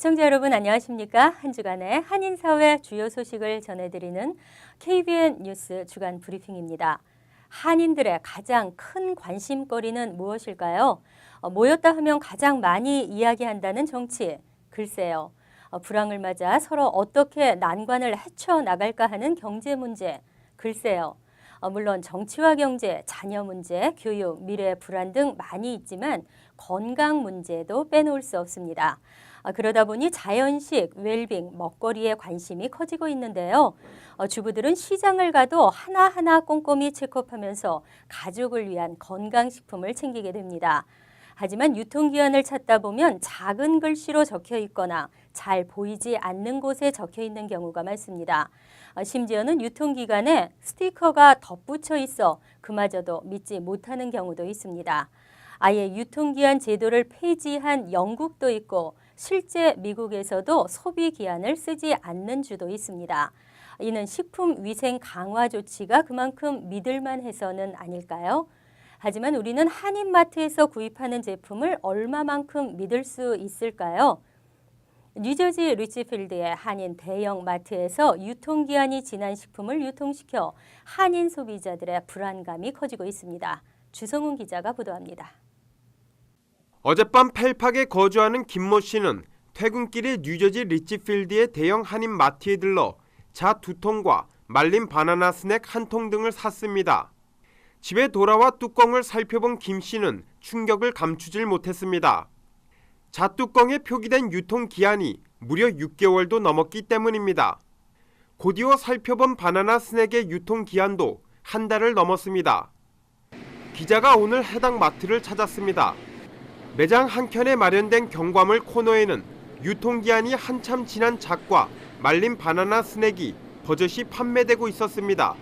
시청자 여러분 안녕하십니까? 한 주간의 한인사회 주요 소식을 전해드리는 KBN 뉴스 주간 브리핑입니다. 한인들의 가장 큰 관심거리는 무엇일까요? 모였다 하면 가장 많이 이야기한다는 정치. 글쎄요. 불황을 맞아 서로 어떻게 난관을 헤쳐나갈까 하는 경제 문제. 글쎄요. 물론 정치와 경제, 자녀 문제, 교육, 미래 불안 등 많이 있지만 건강 문제도 빼놓을 수 없습니다. 그러다 보니 자연식, 웰빙, 먹거리에 관심이 커지고 있는데요. 주부들은 시장을 가도 하나하나 꼼꼼히 체크업하면서 가족을 위한 건강식품을 챙기게 됩니다. 하지만 유통기한을 찾다 보면 작은 글씨로 적혀 있거나 잘 보이지 않는 곳에 적혀 있는 경우가 많습니다. 심지어는 유통기간에 스티커가 덧붙여 있어 그마저도 믿지 못하는 경우도 있습니다. 아예 유통기한 제도를 폐지한 영국도 있고 실제 미국에서도 소비기한을 쓰지 않는 주도 있습니다. 이는 식품위생 강화 조치가 그만큼 믿을만해서는 아닐까요? 하지만 우리는 한인마트에서 구입하는 제품을 얼마만큼 믿을 수 있을까요? 뉴저지 리치필드의 한인 대형 마트에서 유통기한이 지난 식품을 유통시켜 한인 소비자들의 불안감이 커지고 있습니다. 주성훈 기자가 보도합니다. 어젯밤 펠팍에 거주하는 김모 씨는 퇴근길에 뉴저지 리치필드의 대형 한인 마트에 들러 자 2통과 말린 바나나 스낵 1통 등을 샀습니다. 집에 돌아와 뚜껑을 살펴본 김 씨는 충격을 감추질 못했습니다. 잣뚜껑에 표기된 유통기한이 무려 6개월도 넘었기 때문입니다. 곧이어 살펴본 바나나 스낵의 유통기한도 한 달을 넘었습니다. 기자가 오늘 해당 마트를 찾았습니다. 매장 한켠에 마련된 경과물 코너에는 유통기한이 한참 지난 잣과 말린 바나나 스낵이 버젓이 판매되고 있었습니다.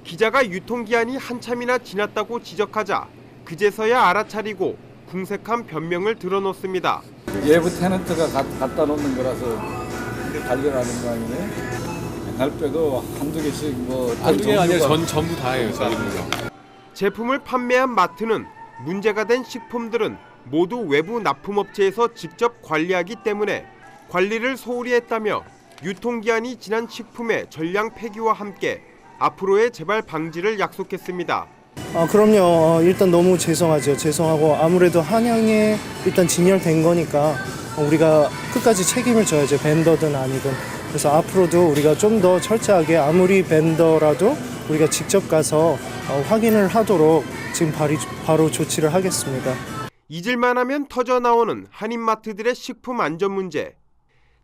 기자가 유통기한이 한참이나 지났다고 지적하자 그제서야 알아차리고 궁색한 변명을 드러놓습니다. 예부 테넌트가 갖다 놓는 거라서 관련하는 거 아니네. 맨날 빼도 한두 개씩 한두 개가 아니라 전부 다예요. 저희는요. 제품을 판매한 마트는 문제가 된 식품들은 모두 외부 납품업체에서 직접 관리하기 때문에 관리를 소홀히 했다며 유통기한이 지난 식품의 전량 폐기와 함께 앞으로의 재발 방지를 약속했습니다. 그럼요. 일단 너무 죄송하고 아무래도 한양에 일단 진열된 거니까 우리가 끝까지 책임을 져야죠. 벤더든 아니든. 그래서 앞으로도 우리가 좀 더 철저하게 아무리 벤더라도 우리가 직접 가서 확인을 하도록 지금 바로 조치를 하겠습니다. 잊을만 하면 터져나오는 한인마트들의 식품 안전 문제.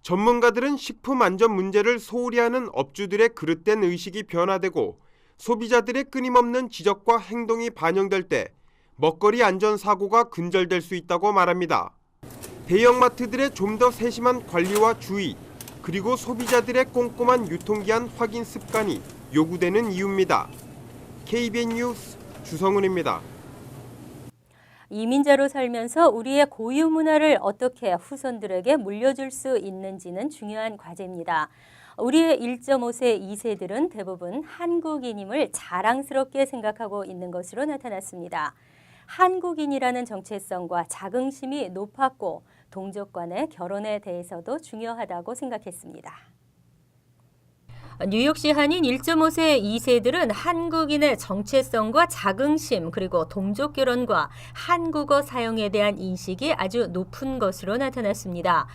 전문가들은 식품 안전 문제를 소홀히 하는 업주들의 그릇된 의식이 변화되고 소비자들의 끊임없는 지적과 행동이 반영될 때 먹거리 안전 사고가 근절될 수 있다고 말합니다. 대형마트들의 좀 더 세심한 관리와 주의, 그리고 소비자들의 꼼꼼한 유통기한 확인 습관이 요구되는 이유입니다. KBN 뉴스 주성훈입니다. 이민자로 살면서 우리의 고유 문화를 어떻게 후손들에게 물려줄 수 있는지는 중요한 과제입니다. 우리의 1.5세, 2세들은 대부분 한국인임을 자랑스럽게 생각하고 있는 것으로 나타났습니다. 한국인이라는 정체성과 자긍심이 높았고 동족 간의 결혼에 대해서도 중요하다고 생각했습니다. 뉴욕시 한인 1.5세, 2세들은 한국인의 정체성과 자긍심 그리고 동족 결혼과 한국어 사용에 대한 인식이 아주 높은 것으로 나타났습니다.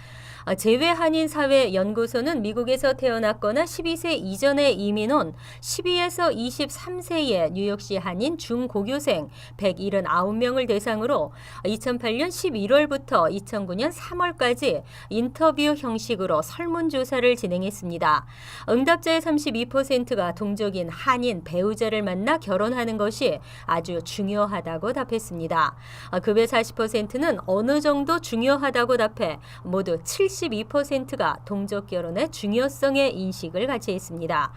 재외 한인 사회 연구소는 미국에서 태어났거나 12세 이전에 이민 온 12에서 23세의 뉴욕시 한인 중고교생 179명을 대상으로 2008년 11월부터 2009년 3월까지 인터뷰 형식으로 설문조사를 진행했습니다. 응답자의 32%가 동족인 한인 배우자를 만나 결혼하는 것이 아주 중요하다고 답했습니다. 그 외 40%는 어느 정도 중요하다고 답해 모두 72%가 동족 결혼의 중요성에 인식을 같이 했습니다.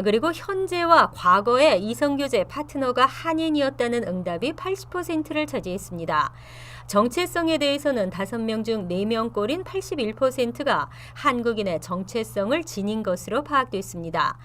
그리고 현재와 과거의 이성교제 파트너가 한인이었다는 응답이 80%를 차지했습니다. 정체성에 대해서는 5명 중 4명꼴인 81%가 한국인의 정체성을 지닌 것으로 파악됐습니다. 밝혔습니다.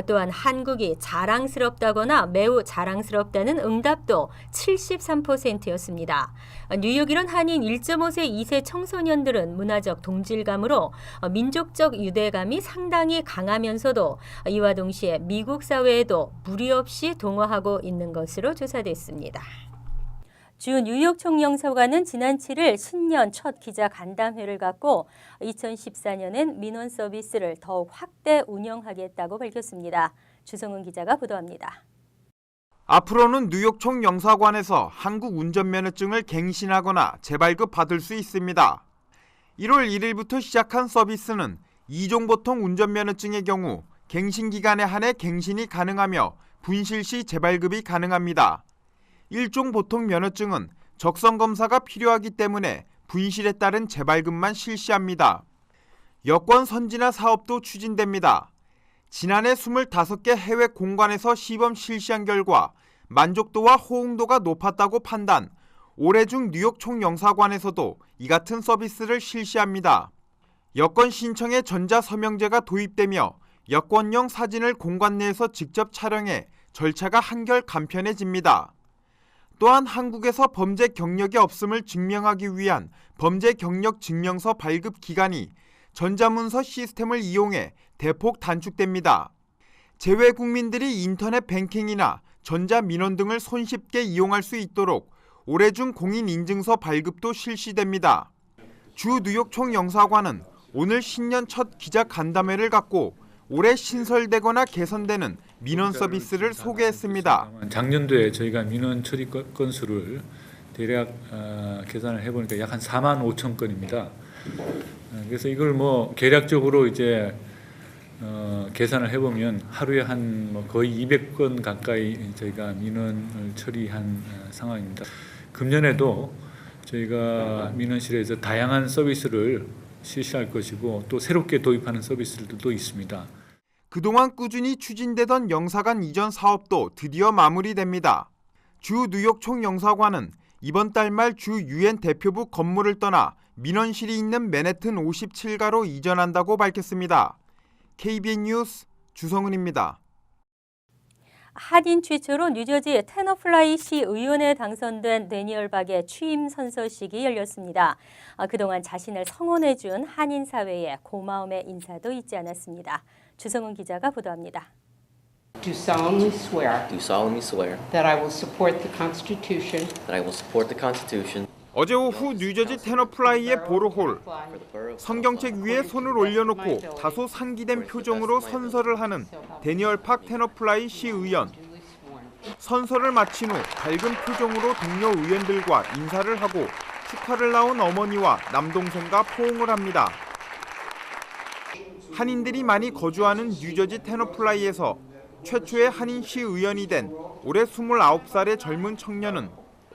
또한 한국이 자랑스럽다거나 매우 자랑스럽다는 응답도 73%였습니다. 뉴욕1원 한인 1.5세 2세 청소년들은 문화적 동질감으로 민족적 유대감이 상당히 강하면서도 이와 동시에 미국 사회에도 무리 없이 동화하고 있는 것으로 조사됐습니다. 주 뉴욕 총영사관은 지난 7일 신년 첫 기자 간담회를 갖고 2014년엔 민원 서비스를 더욱 확대 운영하겠다고 밝혔습니다. 주성은 기자가 보도합니다. 앞으로는 뉴욕 총영사관에서 한국 운전면허증을 갱신하거나 재발급 받을 수 있습니다. 1월 1일부터 시작한 서비스는 2종 보통 운전면허증의 경우 갱신 기간에 한해 갱신이 가능하며 분실 시 재발급이 가능합니다. 1종 보통 면허증은 적성 검사가 필요하기 때문에 분실에 따른 재발급만 실시합니다. 여권 선진화 사업도 추진됩니다. 지난해 25개 해외 공관에서 시범 실시한 결과 만족도와 호응도가 높았다고 판단, 올해 중 뉴욕 총영사관에서도 이 같은 서비스를 실시합니다. 여권 신청에 전자서명제가 도입되며 여권용 사진을 공관 내에서 직접 촬영해 절차가 한결 간편해집니다. 또한 한국에서 범죄 경력이 없음을 증명하기 위한 범죄 경력 증명서 발급 기간이 전자문서 시스템을 이용해 대폭 단축됩니다. 재외 국민들이 인터넷 뱅킹이나 전자민원 등을 손쉽게 이용할 수 있도록 올해 중 공인인증서 발급도 실시됩니다. 주 뉴욕 총영사관은 오늘 신년 첫 기자 간담회를 갖고 올해 신설되거나 개선되는 민원 서비스를 소개했습니다. 작년도에 저희가 민원 처리 건수를 대략 계산을 해보니까 약 한 4만 5천 건입니다. 그래서 이걸 뭐 계략적으로 이제 계산을 해보면 하루에 한 거의 200건 가까이 저희가 민원을 처리한 상황입니다. 금년에도 저희가 민원실에서 다양한 서비스를 실시할 것이고 또 새롭게 도입하는 서비스들도 있습니다. 그동안 꾸준히 추진되던 영사관 이전 사업도 드디어 마무리됩니다. 주 뉴욕 총영사관은 이번 달 말 주 유엔 대표부 건물을 떠나 민원실이 있는 맨해튼 57가로 이전한다고 밝혔습니다. KBN 뉴스 주성은입니다. 한인 최초로 뉴저지 테너플라이시 의원에 당선된 데니얼 박의 취임 선서식이 열렸습니다. 그동안 자신을 성원해준 한인 사회에 고마움의 인사도 잊지 않았습니다. 주성은 기자가 보도합니다. Do solemnly swear that I will support the Constitution 어제 오후 뉴저지 테너플라이의 보로홀, 성경책 위에 손을 올려놓고 다소 상기된 표정으로 선서를 하는 데니얼 팍 테너플라이 시의원. 선서를 마친 후 밝은 표정으로 동료 의원들과 인사를 하고 축하를 나온 어머니와 남동생과 포옹을 합니다. 한인들이 많이 거주하는 뉴저지 테너플라이에서 최초의 한인 시의원이 된 올해 29살의 젊은 청년은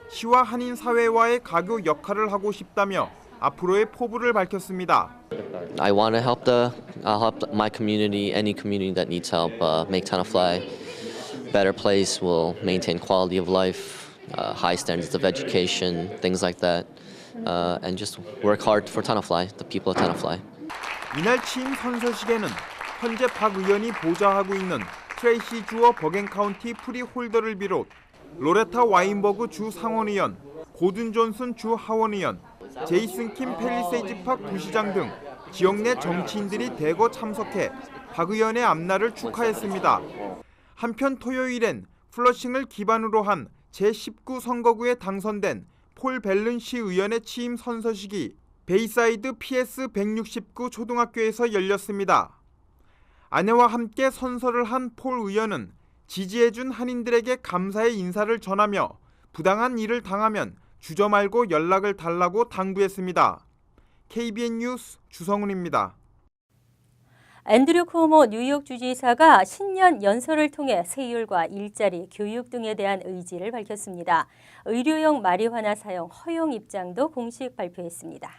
시와 한인 사회와의 가교 역할을 하고 싶다며 앞으로의 포부를 밝혔습니다. I want to help my community, any community that needs help, make Tenafly a better place. We'll maintain quality of life, high standards of education, things like that, and just work hard for Tenafly, the people of Tenafly. 이날 취임 선서식에는 현재 박 의원이 보좌하고 있는 트레이시 주어 버겐 카운티 프리 홀더를 비롯 로레타 와인버그 주 상원의원, 고든 존슨 주 하원의원, 제이슨 킴 펠리세이지 팍 부시장 등 지역 내 정치인들이 대거 참석해 박 의원의 앞날을 축하했습니다. 한편 토요일엔 플러싱을 기반으로 한 제19 선거구에 당선된 폴 벨른 시의원의 취임 선서식이 베이사이드 PS 169 초등학교에서 열렸습니다. 아내와 함께 선서를 한 폴 의원은 지지해준 한인들에게 감사의 인사를 전하며 부당한 일을 당하면 주저 말고 연락을 달라고 당부했습니다. KBN 뉴스 주성훈입니다. 앤드류 쿠오모 뉴욕 주지사가 신년 연설을 통해 세율과 일자리, 교육 등에 대한 의지를 밝혔습니다. 의료용 마리화나 사용 허용 입장도 공식 발표했습니다.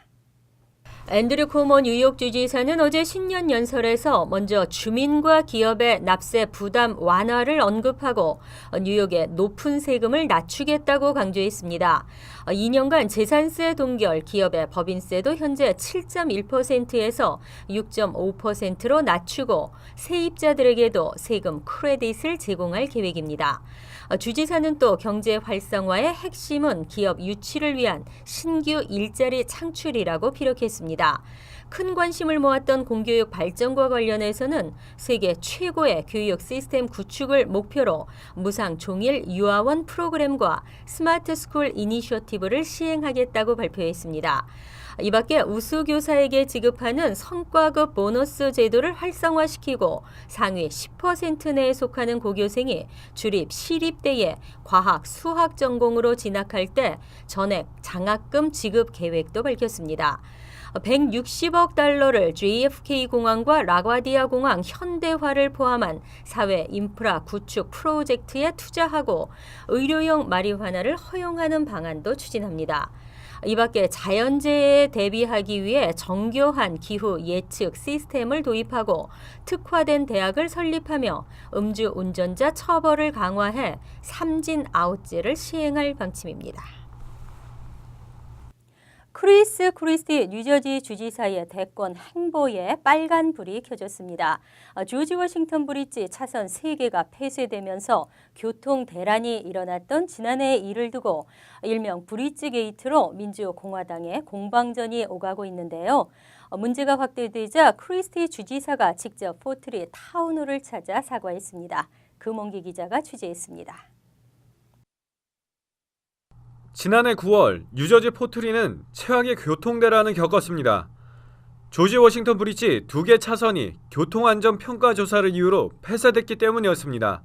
앤드류 쿠오모 뉴욕 주지사는 어제 신년 연설에서 먼저 주민과 기업의 납세 부담 완화를 언급하고 뉴욕의 높은 세금을 낮추겠다고 강조했습니다. 2년간 재산세 동결, 기업의 법인세도 현재 7.1%에서 6.5%로 낮추고 세입자들에게도 세금 크레딧을 제공할 계획입니다. 주지사는 또 경제 활성화의 핵심은 기업 유치를 위한 신규 일자리 창출이라고 피력했습니다. 큰 관심을 모았던 공교육 발전과 관련해서는 세계 최고의 교육 시스템 구축을 목표로 무상 종일 유아원 프로그램과 스마트 스쿨 이니셔티브를 시행하겠다고 발표했습니다. 이 밖에 우수교사에게 지급하는 성과급 보너스 제도를 활성화시키고 상위 10% 내에 속하는 고교생이 주립 시립대에 과학, 수학 전공으로 진학할 때 전액 장학금 지급 계획도 밝혔습니다. 160억 달러를 JFK 공항과 라과디아 공항 현대화를 포함한 사회 인프라 구축 프로젝트에 투자하고 의료용 마리화나를 허용하는 방안도 추진합니다. 이 밖에 자연재해에 대비하기 위해 정교한 기후 예측 시스템을 도입하고 특화된 대학을 설립하며 음주 운전자 처벌을 강화해 삼진 아웃제를 시행할 방침입니다. 크리스 크리스티 뉴저지 주지사의 대권 행보에 빨간불이 켜졌습니다. 조지 워싱턴 브리지 차선 3개가 폐쇄되면서 교통 대란이 일어났던 지난해 일을 두고 일명 브리지 게이트로 민주공화당의 공방전이 오가고 있는데요. 문제가 확대되자 크리스티 주지사가 직접 포트리 타운홀을 찾아 사과했습니다. 금홍기 기자가 취재했습니다. 지난해 9월 뉴저지 포트리는 최악의 교통대란을 겪었습니다. 조지 워싱턴 브리지 2개 차선이 교통안전평가 조사를 이유로 폐쇄됐기 때문이었습니다.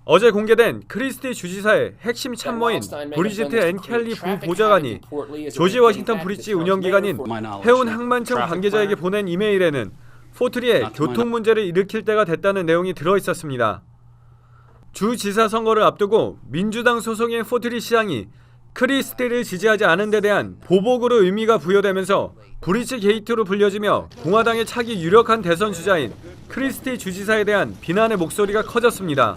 어제 공개된 크리스티 주지사의 핵심 참모인 브리지트 앤 켈리 부보좌관이 조지 워싱턴 브리지 운영기관인 해운 항만청 관계자에게 보낸 이메일에는 포트리에 교통 문제를 일으킬 때가 됐다는 내용이 들어있었습니다. 주지사 선거를 앞두고 민주당 소속인 포트리 시장이 크리스티를 지지하지 않은 데 대한 보복으로 의미가 부여되면서 브리지 게이트로 불려지며 공화당의 차기 유력한 대선 주자인 크리스티 주지사에 대한 비난의 목소리가 커졌습니다.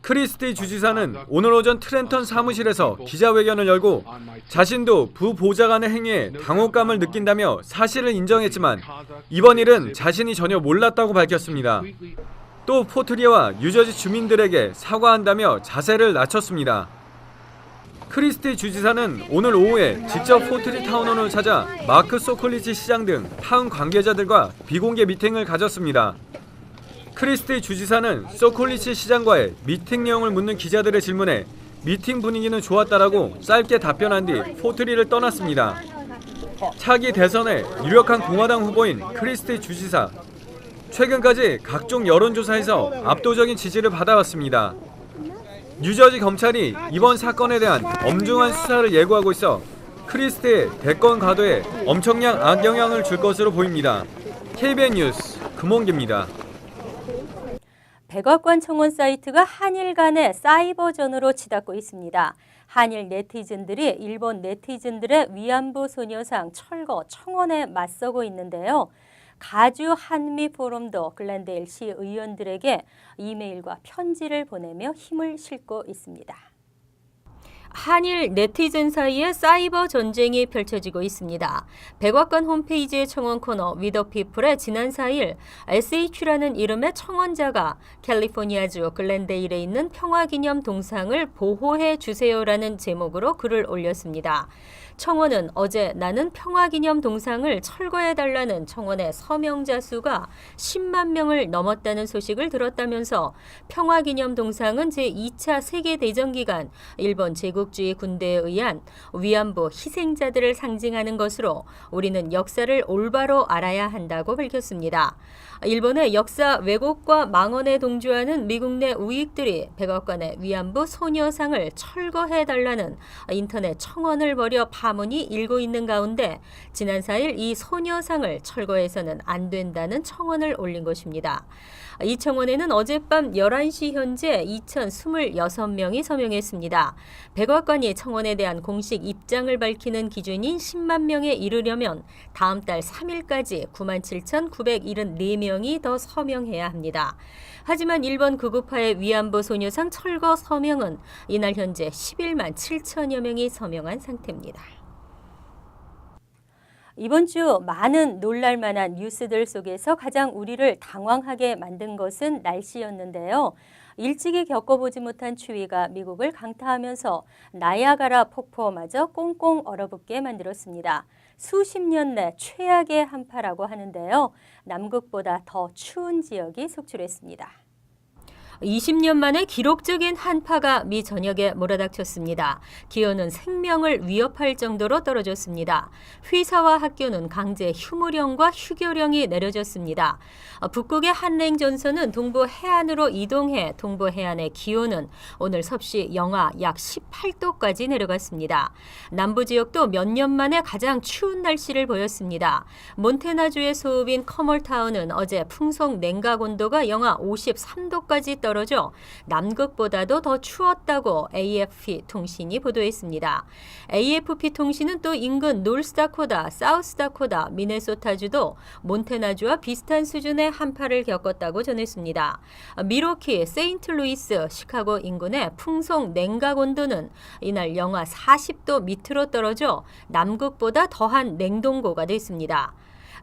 크리스티 주지사는 오늘 오전 트렌턴 사무실에서 기자회견을 열고 자신도 부보좌관의 행위에 당혹감을 느낀다며 사실을 인정했지만 이번 일은 자신이 전혀 몰랐다고 밝혔습니다. 또 포트리와 뉴저지 주민들에게 사과한다며 자세를 낮췄습니다. 크리스티 주지사는 오늘 오후에 직접 포트리 타운홀을 찾아 마크 소콜리치 시장 등 타운 관계자들과 비공개 미팅을 가졌습니다. 크리스티 주지사는 소콜리치 시장과의 미팅 내용을 묻는 기자들의 질문에 미팅 분위기는 좋았다라고 짧게 답변한 뒤 포트리를 떠났습니다. 차기 대선에 유력한 공화당 후보인 크리스티 주지사, 최근까지 각종 여론조사에서 압도적인 지지를 받아왔습니다. 뉴저지 검찰이 이번 사건에 대한 엄중한 수사를 예고하고 있어 크리스티의 대권 가도에 엄청난 악영향을 줄 것으로 보입니다. KBN 뉴스 금홍기입니다. 백악관 청원 사이트가 한일 간의 사이버전으로 치닫고 있습니다. 한일 네티즌들이 일본 네티즌들의 위안부 소녀상 철거 청원에 맞서고 있는데요. 가주 한미 포럼도 글렌데일 시 의원들에게 이메일과 편지를 보내며 힘을 싣고 있습니다. 한일 네티즌 사이에 사이버 전쟁이 펼쳐지고 있습니다. 백악관 홈페이지의 청원 코너 위더피플에 지난 4일 SH라는 이름의 청원자가 캘리포니아주 글렌데일에 있는 평화기념 동상을 보호해 주세요라는 제목으로 글을 올렸습니다. 청원은 어제 나는 평화기념 동상을 철거해달라는 청원의 서명자 수가 10만 명을 넘었다는 소식을 들었다면서 평화기념 동상은 제2차 세계대전 기간 일본 제국주의 군대에 의한 위안부 희생자들을 상징하는 것으로 우리는 역사를 올바로 알아야 한다고 밝혔습니다. 일본의 역사 왜곡과 망언에 동조하는 미국 내 우익들이 백악관의 위안부 소녀상을 철거해달라는 인터넷 청원을 벌여 파문이 일고 있는 가운데 지난 4일 이 소녀상을 철거해서는 안 된다는 청원을 올린 것입니다. 이 청원에는 어젯밤 11시 현재 2,026명이 서명했습니다. 백악관이 청원에 대한 공식 입장을 밝히는 기준인 10만 명에 이르려면 다음 달 3일까지 97,974명이 더 서명해야 합니다. 하지만 일본 극우파의 위안부 소녀상 철거 서명은 이날 현재 11만 7천여 명이 서명한 상태입니다. 이번 주 많은 놀랄만한 뉴스들 속에서 가장 우리를 당황하게 만든 것은 날씨였는데요. 일찍이 겪어보지 못한 추위가 미국을 강타하면서 나야가라 폭포마저 꽁꽁 얼어붙게 만들었습니다. 수십 년 내 최악의 한파라고 하는데요. 남극보다 더 추운 지역이 속출했습니다. 20년 만에 기록적인 한파가 미 전역에 몰아닥쳤습니다. 기온은 생명을 위협할 정도로 떨어졌습니다. 회사와 학교는 강제 휴무령과 휴교령이 내려졌습니다. 북극의 한랭 전선은 동부 해안으로 이동해 동부 해안의 기온은 오늘 섭씨 영하 약 18도까지 내려갔습니다. 남부 지역도 몇 년 만에 가장 추운 날씨를 보였습니다. 몬태나주의 소읍인 커멀타운은 어제 풍속 냉각 온도가 영하 53도까지 떨어져 남극보다도 더 추웠다고 AFP 통신이 보도했습니다. AFP 통신은 또 인근 노스다코다, 사우스다코다, 미네소타주도 몬태나주와 비슷한 수준의 한파를 겪었다고 전했습니다. 미러키, 세인트루이스, 시카고 인근의 풍속 냉각 온도는 이날 영하 40도 밑으로 떨어져 남극보다 더한 냉동고가 됐습니다.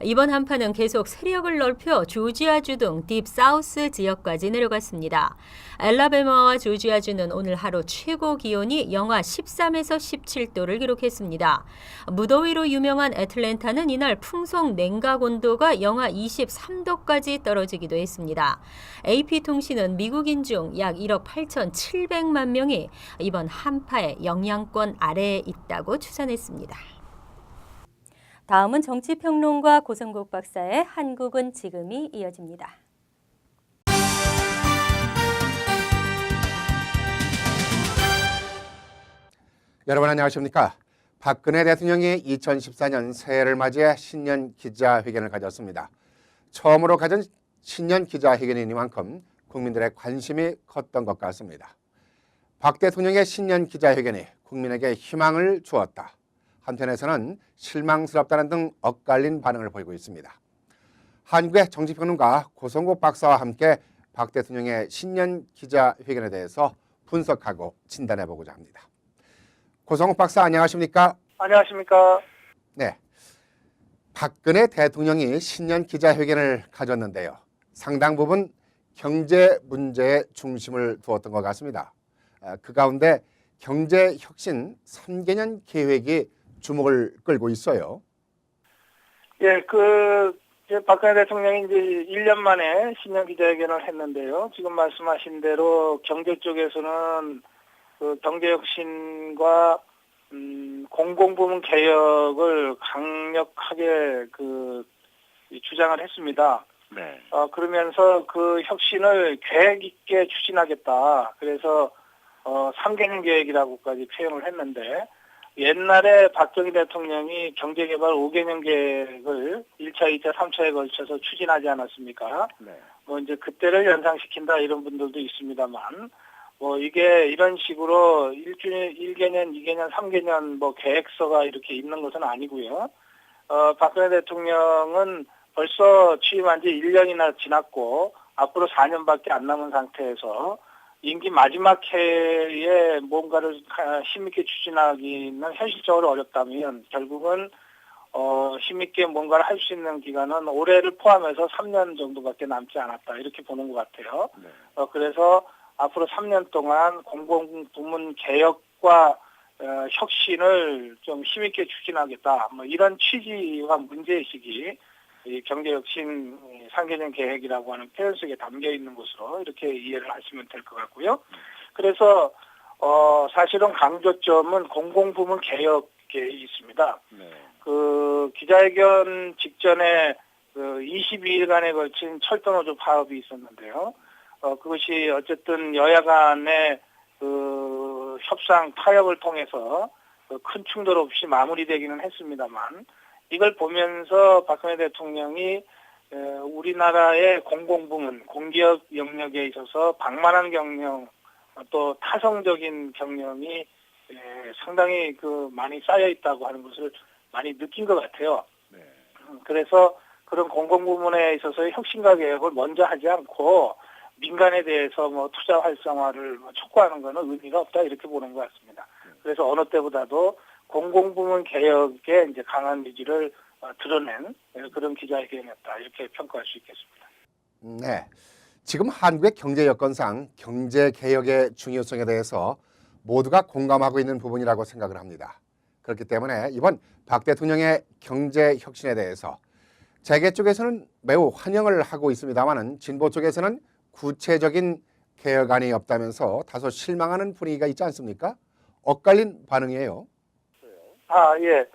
이번 한파는 계속 세력을 넓혀 조지아주 등 딥사우스 지역까지 내려갔습니다. 알라베마와 조지아주는 오늘 하루 최고 기온이 영하 13에서 17도를 기록했습니다. 무더위로 유명한 애틀랜타는 이날 풍속 냉각 온도가 영하 23도까지 떨어지기도 했습니다. AP통신은 미국인 중 약 1억 8,700만 명이 이번 한파의 영향권 아래에 있다고 추산했습니다. 다음은 정치평론가 고성국 박사의 한국은 지금이 이어집니다. 여러분 안녕하십니까? 박근혜 대통령이 2014년 새해를 맞이해 신년 기자회견을 가졌습니다. 처음으로 가진 신년 기자회견이니만큼 국민들의 관심이 컸던 것 같습니다. 박 대통령의 신년 기자회견이 국민에게 희망을 주었다. 한편에서는 실망스럽다는 등 엇갈린 반응을 보이고 있습니다. 한국의 정치평론가 고성국 박사와 함께 박 대통령의 신년 기자회견에 대해서 분석하고 진단해보고자 합니다. 고성국 박사 안녕하십니까? 안녕하십니까? 네, 박근혜 대통령이 신년 기자회견을 가졌는데요. 상당 부분 경제 문제에 중심을 두었던 것 같습니다. 그 가운데 경제혁신 3개년 계획이 주목을 끌고 있어요. 예, 박근혜 대통령이 이제 1년 만에 신년 기자회견을 했는데요. 지금 말씀하신 대로 경제 쪽에서는 경제혁신과 공공부문 개혁을 강력하게 주장을 했습니다. 네. 그러면서 그 혁신을 계획 있게 추진하겠다. 그래서 3개년 계획이라고까지 표현을 했는데, 옛날에 박정희 대통령이 경제개발 5개년 계획을 1차, 2차, 3차에 걸쳐서 추진하지 않았습니까? 네. 이제 그때를 연상시킨다 이런 분들도 있습니다만, 이게 이런 식으로 1개년, 2개년, 3개년 계획서가 이렇게 있는 것은 아니고요. 박근혜 대통령은 벌써 취임한 지 1년이나 지났고, 앞으로 4년밖에 안 남은 상태에서 임기 마지막 해에 뭔가를 힘있게 추진하기는 현실적으로 어렵다면 결국은 힘있게 뭔가를 할 수 있는 기간은 올해를 포함해서 3년 정도밖에 남지 않았다 이렇게 보는 것 같아요. 네. 그래서 앞으로 3년 동안 공공부문 개혁과 혁신을 좀 힘있게 추진하겠다 이런 취지와 문제의식이 이 경제혁신 3개년 계획이라고 하는 표현 속에 담겨 있는 것으로 이렇게 이해를 하시면 될 것 같고요. 그래서 사실은 강조점은 공공부문 개혁에 있습니다. 네. 기자회견 직전에 22일간에 걸친 철도노조 파업이 있었는데요. 그것이 어쨌든 여야 간의 협상 타협을 통해서 큰 충돌 없이 마무리되기는 했습니다만, 이걸 보면서 박근혜 대통령이 우리나라의 공공부문, 공기업 영역에 있어서 방만한 경영, 또 타성적인 경영이 상당히 많이 쌓여 있다고 하는 것을 많이 느낀 것 같아요. 그래서 그런 공공부문에 있어서의 혁신과 개혁을 먼저 하지 않고 민간에 대해서 투자 활성화를 촉구하는 것은 의미가 없다 이렇게 보는 것 같습니다. 그래서 어느 때보다도 공공부문 개혁에 이제 강한 의지를 드러낸 그런 기자회견이었다 이렇게 평가할 수 있겠습니다. 네, 지금 한국의 경제 여건상 경제 개혁의 중요성에 대해서 모두가 공감하고 있는 부분이라고 생각을 합니다. 그렇기 때문에 이번 박 대통령의 경제 혁신에 대해서 재계 쪽에서는 매우 환영을 하고 있습니다만은 진보 쪽에서는 구체적인 개혁안이 없다면서 다소 실망하는 분위기가 있지 않습니까? 엇갈린 반응이에요. 예.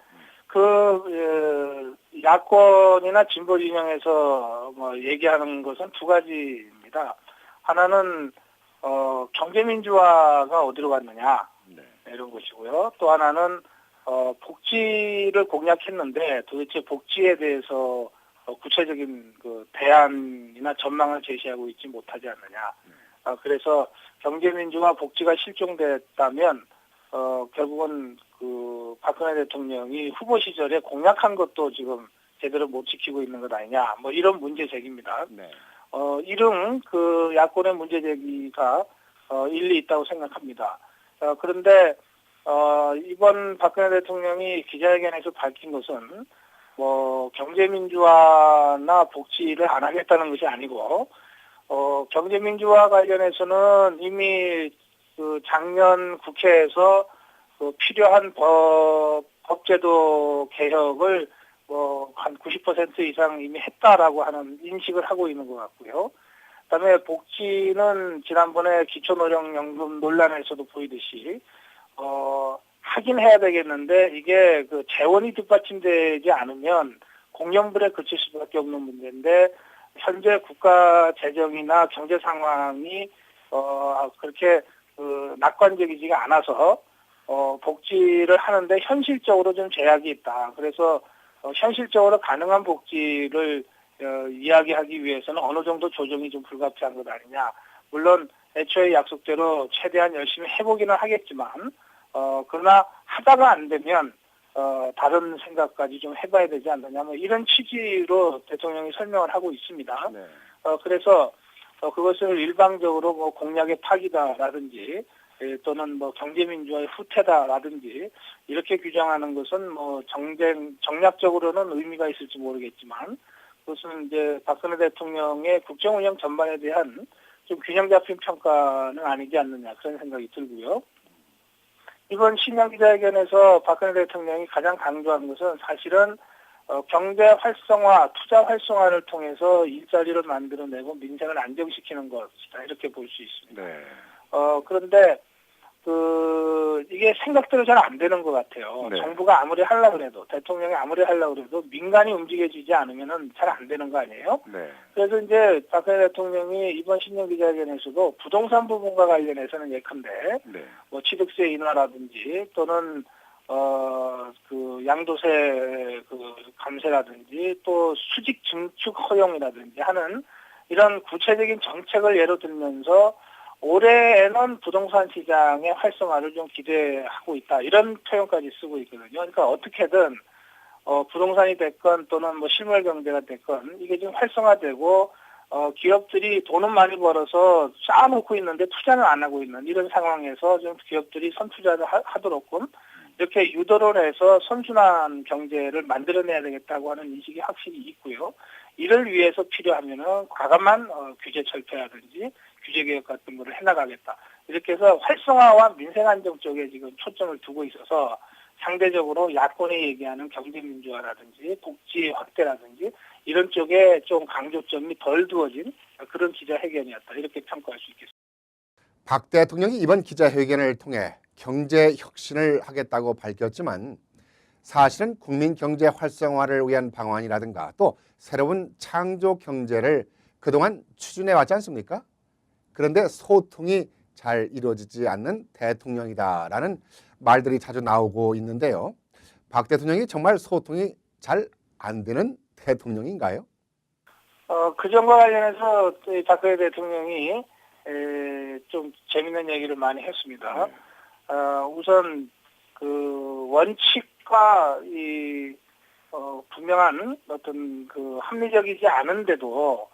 야권이나 진보 진영에서 얘기하는 것은 두 가지입니다. 하나는 경제민주화가 어디로 갔느냐 이런 것이고요. 또 하나는 복지를 공약했는데 도대체 복지에 대해서 구체적인 대안이나 전망을 제시하고 있지 못하지 않느냐. 그래서 경제민주화 복지가 실종됐다면 결국은 박근혜 대통령이 후보 시절에 공약한 것도 지금 제대로 못 지키고 있는 것 아니냐. 이런 문제 제기입니다. 이런 야권의 문제 제기가 일리 있다고 생각합니다. 그런데 이번 박근혜 대통령이 기자회견에서 밝힌 것은 경제민주화나 복지를 안 하겠다는 것이 아니고 경제민주화 관련해서는 이미 작년 국회에서 필요한 법제도 개혁을 한 90% 이상 이미 했다라고 하는 인식을 하고 있는 것 같고요. 그다음에 복지는 지난번에 기초노령연금 논란에서도 보이듯이 하긴 해야 되겠는데 이게 재원이 뒷받침되지 않으면 공영불에 그칠 수밖에 없는 문제인데 현재 국가 재정이나 경제 상황이 그렇게 낙관적이지가 않아서 복지를 하는데 현실적으로 좀 제약이 있다. 그래서 현실적으로 가능한 복지를 이야기하기 위해서는 어느 정도 조정이 좀 불가피한 것 아니냐. 물론 애초에 약속대로 최대한 열심히 해보기는 하겠지만 그러나 하다가 안 되면 다른 생각까지 좀 해봐야 되지 않느냐. 이런 취지로 대통령이 설명을 하고 있습니다. 그래서 그것을 일방적으로 공약의 파기다라든지 또는 경제민주화의 후퇴다라든지 이렇게 규정하는 것은 정략적으로는 의미가 있을지 모르겠지만 그것은 이제 박근혜 대통령의 국정운영 전반에 대한 좀 균형 잡힌 평가는 아니지 않느냐 그런 생각이 들고요. 이번 신년 기자회견에서 박근혜 대통령이 가장 강조한 것은 사실은 경제 활성화, 투자 활성화를 통해서 일자리를 만들어내고 민생을 안정시키는 것이다 이렇게 볼 수 있습니다. 그런데 이게 생각대로 잘 안 되는 것 같아요. 정부가 아무리 하려고 해도 대통령이 아무리 하려고 해도 민간이 움직여지지 않으면은 잘 안 되는 거 아니에요? 그래서 이제 박근혜 대통령이 이번 신년 기자회견에서도 부동산 부분과 관련해서는 예컨대 취득세 인하라든지 또는 양도세 감세라든지 또 수직 증축 허용이라든지 하는 이런 구체적인 정책을 예로 들면서 올해에는 부동산 시장의 활성화를 좀 기대하고 있다. 이런 표현까지 쓰고 있거든요. 그러니까 어떻게든 부동산이 됐건 또는 실물 경제가 됐건 이게 좀 활성화되고 기업들이 돈은 많이 벌어서 쌓아놓고 있는데 투자는 안 하고 있는 이런 상황에서 좀 기업들이 선투자를 하도록끔 이렇게 유도를 해서 선순환 경제를 만들어내야 되겠다고 하는 인식이 확실히 있고요. 이를 위해서 필요하면은 과감한 규제 철폐라든지 규제 개혁 같은 거를 해나가겠다. 이렇게 해서 활성화와 민생 안정 쪽에 지금 초점을 두고 있어서 상대적으로 야권이 얘기하는 경제민주화라든지 복지 확대라든지 이런 쪽에 좀 강조점이 덜 두어진 그런 기자회견이었다. 이렇게 평가할 수 있겠습니다. 박 대통령이 이번 기자회견을 통해 경제 혁신을 하겠다고 밝혔지만 사실은 국민 경제 활성화를 위한 방안이라든가 또 새로운 창조 경제를 그동안 추진해 왔지 않습니까? 그런데 소통이 잘 이루어지지 않는 대통령이다라는 말들이 자주 나오고 있는데요. 박 대통령이 정말 소통이 잘 안 되는 대통령인가요? 그점과 관련해서 이 박근혜 대통령이 좀 재밌는 얘기를 많이 했습니다. 우선 그 원칙과 이 분명한 어떤 그 합리적이지 않은데도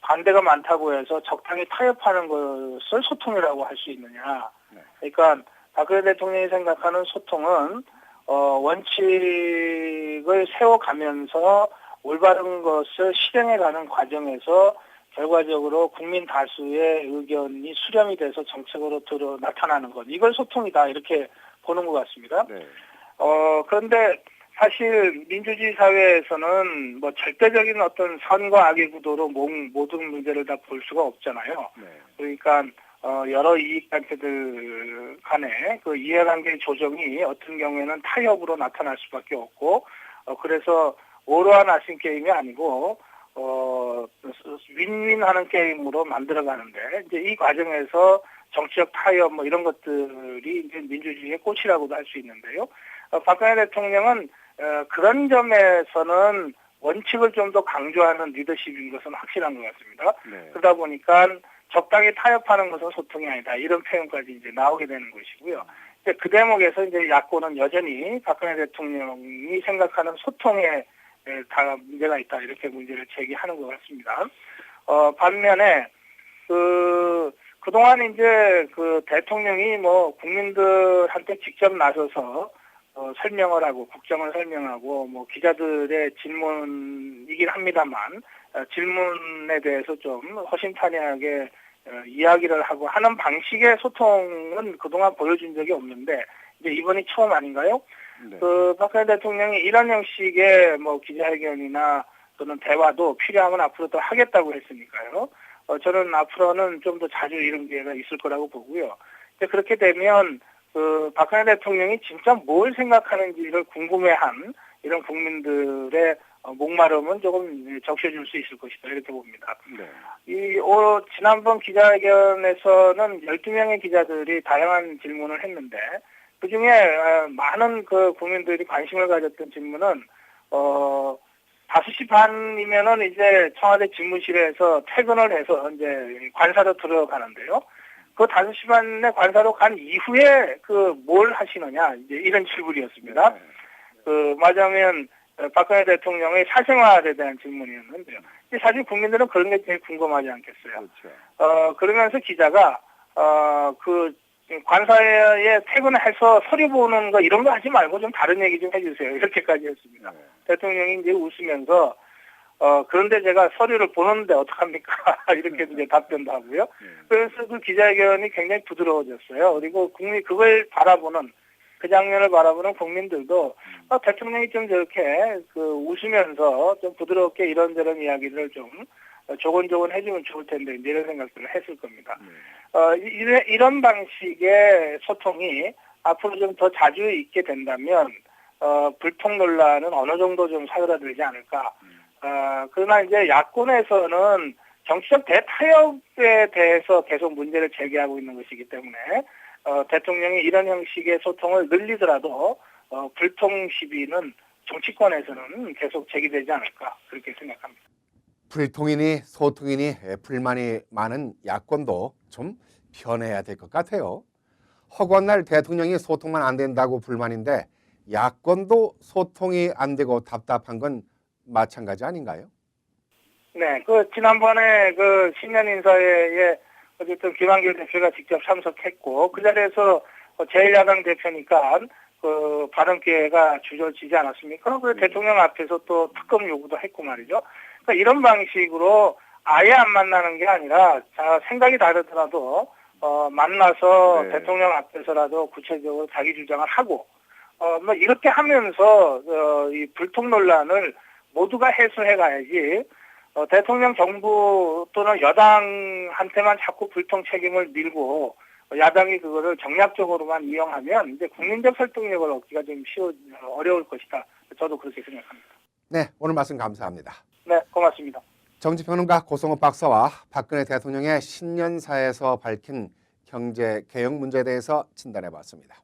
반대가 많다고 해서 적당히 타협하는 것을 소통이라고 할 수 있느냐. 그러니까 박근혜 대통령이 생각하는 소통은 원칙을 세워가면서 올바른 것을 실행해가는 과정에서 결과적으로 국민 다수의 의견이 수렴이 돼서 정책으로 나타나는 것. 이걸 소통이다 이렇게 보는 것 같습니다. 네. 그런데 사실 민주주의 사회에서는 뭐 절대적인 어떤 선과 악의 구도로 모든 문제를 다 볼 수가 없잖아요. 네. 그러니까 여러 이익단체들 간의 그 이해관계 조정이 어떤 경우에는 타협으로 나타날 수밖에 없고 그래서 오로한 아신 게임이 아니고 윈윈하는 게임으로 만들어가는데 이제 이 과정에서 정치적 타협 뭐 이런 것들이 이제 민주주의의 꽃이라고도 할 수 있는데요. 박근혜 대통령은 그런 점에서는 원칙을 좀 더 강조하는 리더십인 것은 확실한 것 같습니다. 네. 그러다 보니까 적당히 타협하는 것은 소통이 아니다 이런 표현까지 이제 나오게 되는 것이고요. 이제 그 대목에서 이제 야권은 여전히 박근혜 대통령이 생각하는 소통에 다 문제가 있다 이렇게 문제를 제기하는 것 같습니다. 반면에 그동안 이제 그 대통령이 뭐 국민들한테 직접 나서서 설명을 하고 국정을 설명하고 뭐 기자들의 질문이긴 합니다만 질문에 대해서 좀 허심탄회하게 이야기를 하고 하는 방식의 소통은 그동안 보여준 적이 없는데 이제 이번이 처음 아닌가요? 네. 박근혜 대통령이 이런 형식의 뭐 기자회견이나 또는 대화도 필요하면 앞으로 더 하겠다고 했으니까요. 저는 앞으로는 좀 더 자주 이런 기회가 있을 거라고 보고요. 이제 그렇게 되면 박근혜 대통령이 진짜 뭘 생각하는지를 궁금해한 이런 국민들의 목마름은 조금 적셔줄 수 있을 것이다 이렇게 봅니다. 네. 지난번 기자회견에서는 12명의 기자들이 다양한 질문을 했는데 그중에 많은 그 국민들이 관심을 가졌던 질문은 5시 반이면은 이제 청와대 집무실에서 퇴근을 해서 이제 관사로 들어가는데요. 그 5시 반에 관사로 간 이후에 뭘 하시느냐 이제 이런 질문이었습니다. 맞으면 박근혜 대통령의 사생활에 대한 질문이었는데요. 사실 국민들은 그런 게 제일 궁금하지 않겠어요. 그렇죠. 그러면서 기자가 관사에 퇴근해서 서류 보는 거 이런 거 하지 말고 좀 다른 얘기 좀 해주세요. 이렇게까지 했습니다. 네. 대통령이 이제 웃으면서 그런데 제가 서류를 보는데 어떡합니까? 이렇게 이제 답변도 하고요. 그래서 그 기자회견이 굉장히 부드러워졌어요. 그리고 국민이 그걸 바라보는 그 장면을 바라보는 국민들도 대통령이 좀 저렇게 웃으면서 좀 부드럽게 이런저런 이야기를 좀 조곤조곤 해주면 좋을 텐데 이제 이런 생각들을 했을 겁니다. 이런 방식의 소통이 앞으로 좀 더 자주 있게 된다면 불통 논란은 어느 정도 좀 사그라들지 않을까. 그러나 이제 야권에서는 정치적 대타협에 대해서 계속 문제를 제기하고 있는 것이기 때문에 대통령이 이런 형식의 소통을 늘리더라도 불통 시비는 정치권에서는 계속 제기되지 않을까 그렇게 생각합니다. 불통이니 소통이니 불만이 많은 야권도 좀 변해야 될 것 같아요. 허구한 대통령이 소통만 안 된다고 불만인데 야권도 소통이 안 되고 답답한 건 마찬가지 아닌가요? 네, 지난번에 신년 인사회에 어쨌든 김한길 대표가 직접 참석했고 그 자리에서 제1야당 대표니까 발언 기회가 주어지지 않았습니까? 대통령 앞에서 또 특검 요구도 했고 말이죠. 그러니까 이런 방식으로 아예 안 만나는 게 아니라 생각이 다르더라도 만나서 네. 대통령 앞에서라도 구체적으로 자기 주장을 하고 뭐 이렇게 하면서 이 불통 논란을 모두가 해소해 가야지 대통령 정부 또는 여당한테만 자꾸 불통 책임을 밀고 야당이 그거를 정략적으로만 이용하면 이제 국민적 설득력을 얻기가 좀 어려울 것이다. 저도 그렇게 생각합니다. 네, 오늘 말씀 감사합니다. 네, 고맙습니다. 정치평론가 고성호 박사와 박근혜 대통령의 신년사에서 밝힌 경제 개혁 문제에 대해서 진단해봤습니다.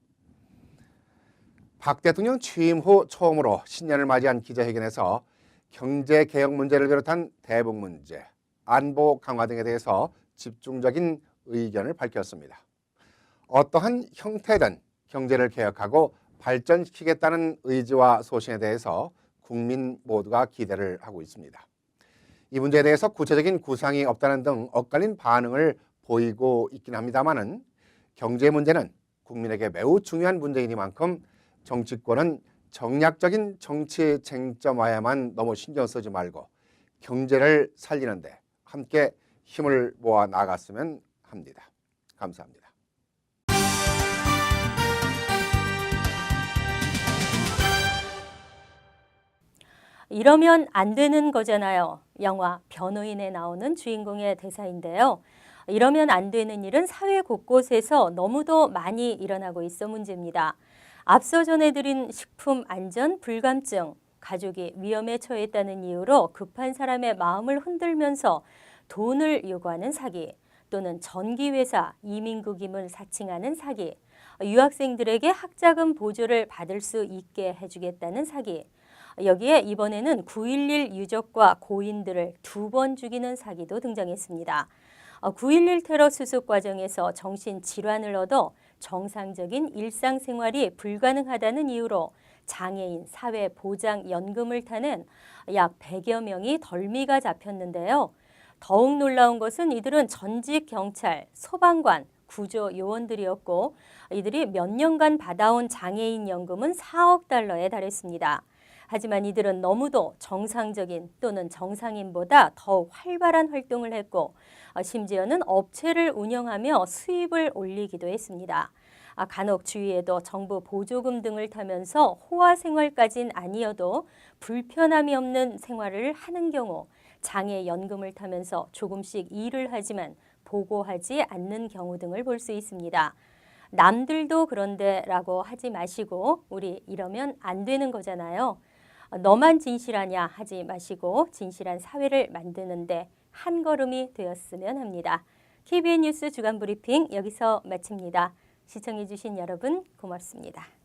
박 대통령 취임 후 처음으로 신년을 맞이한 기자회견에서 경제 개혁 문제를 비롯한 대북 문제, 안보 강화 등에 대해서 집중적인 의견을 밝혔습니다. 어떠한 형태든 경제를 개혁하고 발전시키겠다는 의지와 소신에 대해서 국민 모두가 기대를 하고 있습니다. 이 문제에 대해서 구체적인 구상이 없다는 등 엇갈린 반응을 보이고 있긴 합니다만은 경제 문제는 국민에게 매우 중요한 문제이니만큼 정치권은 정략적인 정치 쟁점화에만 너무 신경 쓰지 말고 경제를 살리는데 함께 힘을 모아 나갔으면 합니다. 감사합니다. 이러면 안 되는 거잖아요. 영화 변호인에 나오는 주인공의 대사인데요. 이러면 안 되는 일은 사회 곳곳에서 너무도 많이 일어나고 있어 문제입니다. 앞서 전해드린 식품 안전 불감증, 가족이 위험에 처했다는 이유로 급한 사람의 마음을 흔들면서 돈을 요구하는 사기, 또는 전기회사 이민국임을 사칭하는 사기, 유학생들에게 학자금 보조를 받을 수 있게 해주겠다는 사기, 여기에 이번에는 9.11 유족과 고인들을 2번 죽이는 사기도 등장했습니다. 9.11 테러 수습 과정에서 정신질환을 얻어 정상적인 일상생활이 불가능하다는 이유로 장애인 사회보장연금을 타는 약 100여 명이 덜미가 잡혔는데요. 더욱 놀라운 것은 이들은 전직 경찰, 소방관, 구조요원들이었고 이들이 몇 년간 받아온 장애인 연금은 4억 달러에 달했습니다. 하지만 이들은 너무도 정상적인 또는 정상인보다 더욱 활발한 활동을 했고 심지어는 업체를 운영하며 수입을 올리기도 했습니다. 간혹 주위에도 정부 보조금 등을 타면서 호화 생활까진 아니어도 불편함이 없는 생활을 하는 경우 장애연금을 타면서 조금씩 일을 하지만 보고하지 않는 경우 등을 볼 수 있습니다. 남들도 그런데 라고 하지 마시고 우리 이러면 안 되는 거잖아요. 너만 진실하냐 하지 마시고 진실한 사회를 만드는데 한 걸음이 되었으면 합니다. KBN 뉴스 주간 브리핑 여기서 마칩니다. 시청해 주신 여러분 고맙습니다.